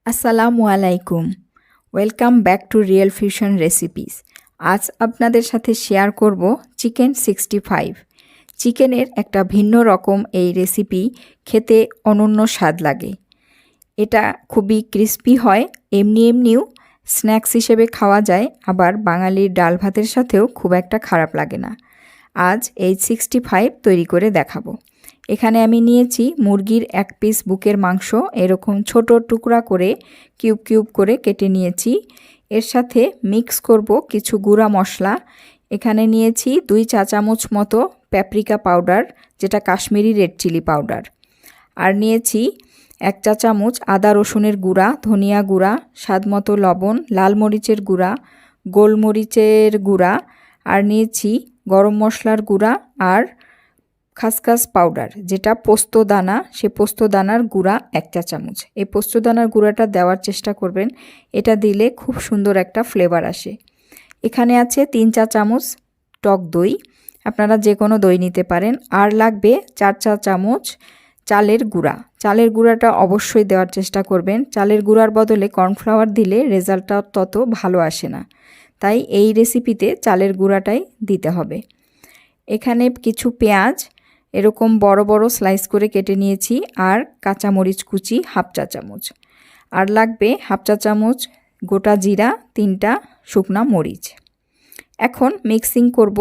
আসসালামু আলাইকুম, welcome back to real fusion recipes. আজ আপনাদের সাথে শেয়ার করব চিকেন 65। চিকেনের একটা ভিন্ন রকম এই রেসিপি খেতে অনন্য স্বাদ লাগে। এটা খুবই ক্রিস্পি হয়, এমনিও স্ন্যাক্স হিসেবে খাওয়া যায়, আবার বাঙালির ডাল ভাতের সাথেও খুব একটা খারাপ লাগে না। আজ এই 65 তৈরি করে দেখাবো। এখানে আমি নিয়েছি মুরগির এক পিস বুকের মাংস, এরকম ছোট টুকরা করে কিউব করে কেটে নিয়েছি। এর সাথে মিক্স করব কিছু গুঁড়া মশলা। এখানে নিয়েছি 2 চা চামচ মতো প্যাপ্রিকা পাউডার, যেটা কাশ্মীরি রেড চিলি পাউডার, আর নিয়েছি 1 চা চামচ আদা রসুনের গুঁড়া, ধনিয়া গুঁড়া, স্বাদ মতো লবণ, লাল মরিচের গুঁড়া, গোলমরিচের গুঁড়া, আর নিয়েছি গরম মশলার গুঁড়া আর খাসখাস পাউডার, যেটা পোস্ত দানা, সে পোস্ত দানার গুঁড়া 1 চা চামচ। এই পোস্ত দানার গুঁড়াটা দেওয়ার চেষ্টা করবেন, এটা দিলে খুব সুন্দর একটা ফ্লেভার আসে। এখানে আছে 3 চা চামচ টক দই, আপনারা যে কোনো দই নিতে পারেন। আর লাগবে 4 চা চামচ চালের গুঁড়া। চালের গুঁড়াটা অবশ্যই দেওয়ার চেষ্টা করবেন, চালের গুঁড়ার বদলে কর্নফ্লাওয়ার দিলে রেজাল্টটা তত ভালো আসে না, তাই এই রেসিপিতে চালের গুঁড়াটাই দিতে হবে। এখানে কিছু পেঁয়াজ এরকম বড় বড় স্লাইস করে কেটে নিয়েছি, আর কাঁচামরিচ কুচি 1/2 চা চামচ, আর লাগবে 1/2 চা চামচ গোটা জিরা, 3টা শুকনা মরিচ। এখন মিক্সিং করব।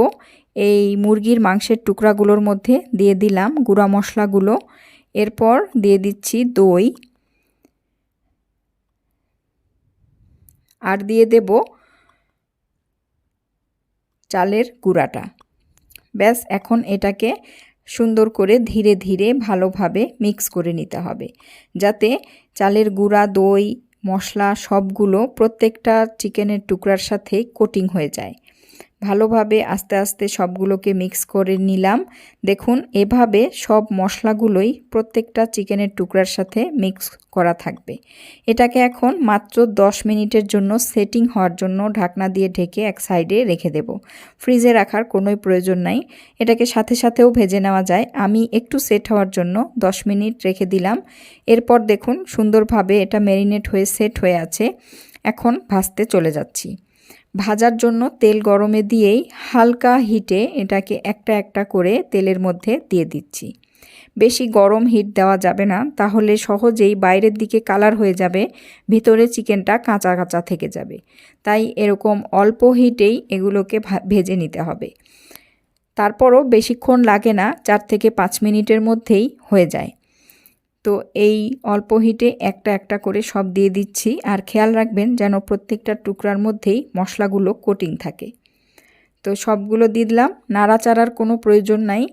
এই মুরগির মাংসের টুকরাগুলোর মধ্যে দিয়ে দিলাম গুঁড়া মশলাগুলো, এরপর দিয়ে দিচ্ছি দই, আর দিয়ে দেব চালের গুঁড়াটা। ব্যাস, এখন এটাকে সুন্দর করে ধীরে ধীরে ভালোভাবে মিক্স করে নিতে হবে, যাতে চালের গুঁড়া, দই, মশলা সবগুলো প্রত্যেকটা চিকেনের টুকরার সাথে কোটিং হয়ে যায়। ভালোভাবে আস্তে আস্তে সবগুলোকে মিক্স করে নিলাম। দেখুন, এভাবে সব মশলাগুলোই প্রত্যেকটা চিকেনের টুকরার সাথে মিক্স করা থাকবে। এটাকে এখন মাত্র 10 মিনিটের জন্য সেটিং হওয়ার জন্য ঢাকনা দিয়ে ঢেকে এক সাইডে রেখে দেব। ফ্রিজে রাখার কোনোই প্রয়োজন নাই, এটাকে সাথে সাথেও ভেজে নেওয়া যায়। আমি একটু সেট হওয়ার জন্য 10 মিনিট রেখে দিলাম। এরপর দেখুন সুন্দরভাবে এটা ম্যারিনেট হয়ে সেট হয়ে আছে। এখন ভাজতে চলে যাচ্ছি। ভাজার জন্য তেল গরমে দিয়েই হালকা হিটে এটাকে একটা একটা করে তেলের মধ্যে দিয়ে দিচ্ছি। বেশি গরম হিট দেওয়া যাবে না, তাহলে সহজেই বাইরের দিকে কালার হয়ে যাবে, ভিতরে চিকেনটা কাঁচা কাঁচা থেকে যাবে। তাই এরকম অল্প হিটেই এগুলোকে ভেজে নিতে হবে। তারপরও বেশিক্ষণ লাগে না, 4 থেকে 5 মিনিটের মধ্যেই হয়ে যায়। তো এই অল্প হিটে একটা একটা করে সব দিয়ে দিচ্ছি, আর খেয়াল রাখবেন যেন প্রত্যেকটা টুকরার মধ্যেই মশলাগুলো কোটিং থাকে। তো সবগুলো দিলাম, নাড়াচাড়ার কোনো প্রয়োজন নাই।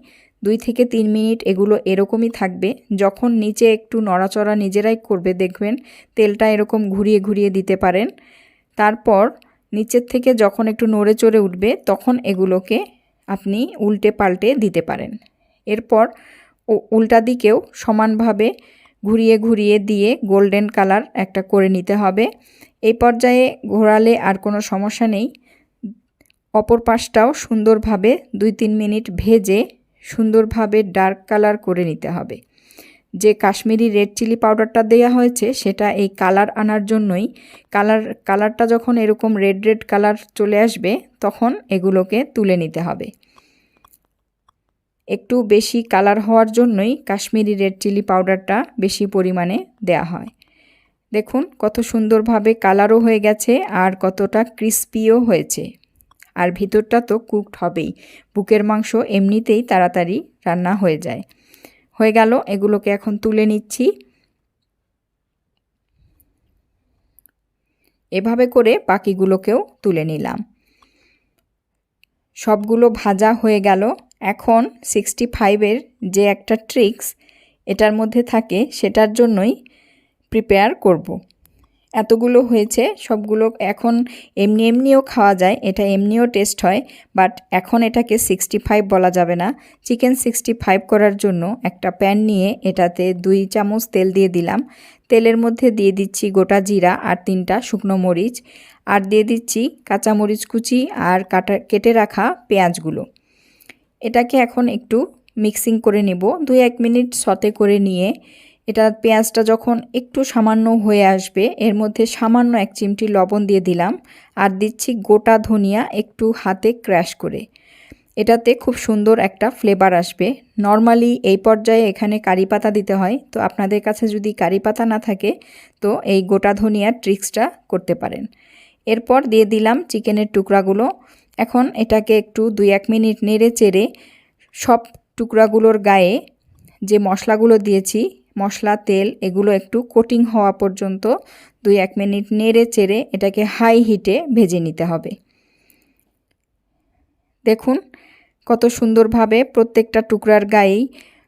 2 থেকে 3 মিনিট এগুলো এরকমই থাকবে। যখন নিচে একটু নড়াচড়া নিজেরাই করবে, দেখবেন তেলটা এরকম ঘুরিয়ে ঘুরিয়ে দিতে পারেন। তারপর নিচের থেকে যখন একটু নড়ে চড়ে উঠবে, তখন এগুলোকে আপনি উল্টে পাল্টে দিতে পারেন। এরপর উল্টা দিকেও সমানভাবে ঘুরিয়ে ঘুরিয়ে দিয়ে গোল্ডেন কালার একটা করে নিতে হবে। এই পর্যায়ে ঘোরালে আর কোনো সমস্যা নেই। অপর পাশটাও সুন্দরভাবে 2-3 মিনিট ভেজে সুন্দরভাবে ডার্ক কালার করে নিতে হবে। যে কাশ্মীরি রেড চিলি পাউডারটা দেওয়া হয়েছে, সেটা এই কালার আনার জন্যই। কালারটা যখন এরকম রেড কালার চলে আসবে, তখন এগুলোকে তুলে নিতে হবে। একটু বেশি কালার হওয়ার জন্যই কাশ্মীরি রেড চিলি পাউডারটা বেশি পরিমাণে দেয়া হয়। দেখুন কত সুন্দরভাবে কালারও হয়ে গেছে, আর কতটা ক্রিস্পিও হয়েছে। আর ভিতরটা তো কুকড হবেই, বুকের মাংস এমনিতেই তাড়াতাড়ি রান্না হয়ে যায়। হয়ে গেল, এগুলোকে এখন তুলে নিচ্ছি। এভাবে করে বাকিগুলোকেও তুলে নিলাম। সবগুলো ভাজা হয়ে গেল। এখন 65-এর যে একটা ট্রিক্স এটার মধ্যে থাকে, সেটার জন্যই প্রিপেয়ার করব। এতগুলো হয়েছে, সবগুলো এখন এমনিও খাওয়া যায়, এটা এমনিও টেস্ট হয়, বাট এখন এটাকে 65 বলা যাবে না। চিকেন 65 করার জন্য একটা প্যান নিয়ে এটাতে 2 চামচ তেল দিয়ে দিলাম। তেলের মধ্যে দিয়ে দিচ্ছি গোটা জিরা আর 3টা শুকনো মরিচ, আর দিয়ে দিচ্ছি কাঁচামরিচ কুচি আর কেটে রাখা পেঁয়াজগুলো। এটাকে এখন একটু মিক্সিং করে নেব। 2-1 মিনিট সতে করে নিয়ে এটা পেঁয়াজটা যখন একটু সামান্য হয়ে আসবে এর মধ্যে সামান্য 1 চিমটি লবণ দিয়ে দিলাম আর দিচ্ছি গোটা ধনিয়া একটু হাতে ক্র্যাশ করে। এটাতে খুব সুন্দর একটা ফ্লেভার আসবে। নরমালি এই পর্যায়ে এখানে কারি পাতা দিতে হয়, তো আপনাদের কাছে যদি কারি পাতা না থাকে তো এই গোটা ধনিয়ার ট্রিক্সটা করতে পারেন। এরপর দিয়ে দিলাম চিকেনের টুকরাগুলো। এখন এটাকে একটু 2-1 মিনিট নেড়ে চেড়ে সব টুকরাগুলোর গায়ে যে মশলাগুলো দিয়েছি, মশলা তেল এগুলো একটু কোটিং হওয়া পর্যন্ত 2-1 মিনিট নেড়ে চেড়ে এটাকে হাই হিটে ভেজে নিতে হবে। দেখুন কত সুন্দরভাবে প্রত্যেকটা টুকরার গায়েই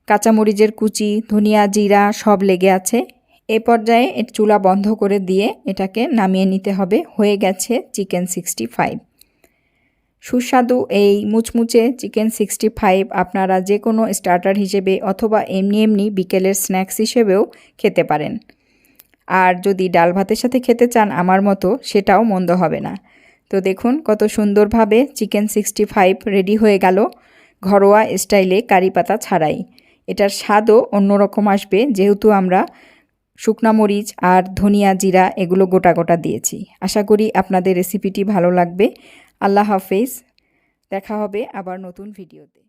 কাঁচামরিচের কুচি, ধনিয়া, জিরা সব লেগে আছে। এই পর্যায়ে চুলা বন্ধ করে দিয়ে এটাকে নামিয়ে নিতে হবে। হয়ে গেছে চিকেন 65। সুস্বাদু এই মুচমুচে চিকেন 65 আপনারা যে কোনো স্টার্টার হিসেবে অথবা এমনি বিকেলের স্ন্যাক্স হিসেবেও খেতে পারেন। আর যদি ডাল ভাতের সাথে খেতে চান আমার মতো সেটাও মন্দ হবে না। তো দেখুন কত সুন্দরভাবে চিকেন 65 রেডি হয়ে গেল ঘরোয়া স্টাইলে কারি পাতা ছাড়াই। এটার স্বাদও অন্যরকম আসবে যেহেতু আমরা শুকনা মরিচ আর ধনিয়া, জিরা এগুলো গোটা গোটা দিয়েছি। আশা করি আপনাদের রেসিপিটি ভালো লাগবে। আল্লাহ হাফেজ। দেখা হবে আবার নতুন ভিডিওতে।